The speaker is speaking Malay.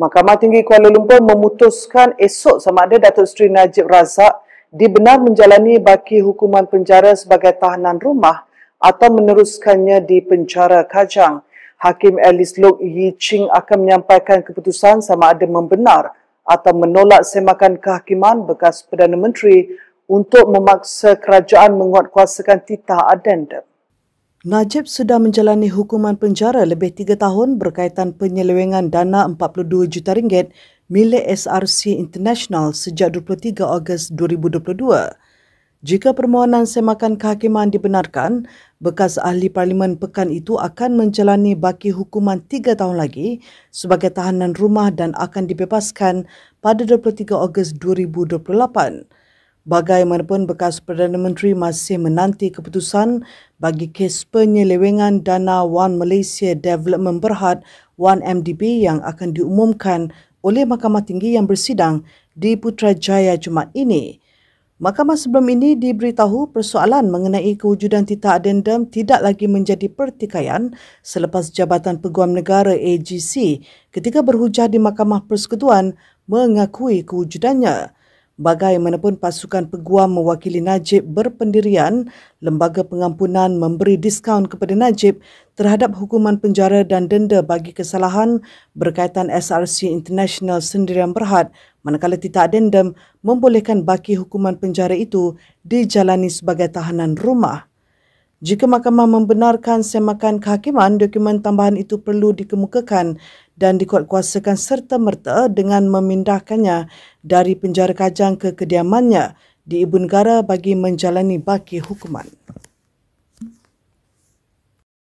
Mahkamah Tinggi Kuala Lumpur memutuskan esok sama ada Datuk Seri Najib Razak dibenar menjalani baki hukuman penjara sebagai tahanan rumah atau meneruskannya di penjara Kajang. Hakim Alice Look Yi Ching akan menyampaikan keputusan sama ada membenar atau menolak semakan kehakiman bekas Perdana Menteri untuk memaksa kerajaan menguatkuasakan titah addendum. Najib sudah menjalani hukuman penjara lebih 3 tahun berkaitan penyelewengan dana RM42 juta milik SRC International sejak 23 Ogos 2022. Jika permohonan semakan kehakiman dibenarkan, bekas ahli parlimen pekan itu akan menjalani baki hukuman 3 tahun lagi sebagai tahanan rumah dan akan dibebaskan pada 23 Ogos 2028. Bagaimanapun, bekas Perdana Menteri masih menanti keputusan bagi kes penyelewengan dana One Malaysia Development Berhad (1MDB) yang akan diumumkan oleh Mahkamah Tinggi yang bersidang di Putrajaya Jumaat ini. Mahkamah sebelum ini diberitahu persoalan mengenai kewujudan titah addendum tidak lagi menjadi pertikaian selepas Jabatan Peguam Negara AGC ketika berhujah di Mahkamah Persekutuan mengakui kewujudannya. Bagaimanapun, pasukan peguam mewakili Najib berpendirian Lembaga Pengampunan memberi diskaun kepada Najib terhadap hukuman penjara dan denda bagi kesalahan berkaitan SRC International Sendirian Berhad, manakala titah addendum membolehkan baki hukuman penjara itu dijalani sebagai tahanan rumah. Jika mahkamah membenarkan semakan kehakiman, dokumen tambahan itu perlu dikemukakan dan dikuatkuasakan serta-merta dengan memindahkannya dari penjara Kajang ke kediamannya di Ibu Negara bagi menjalani baki hukuman.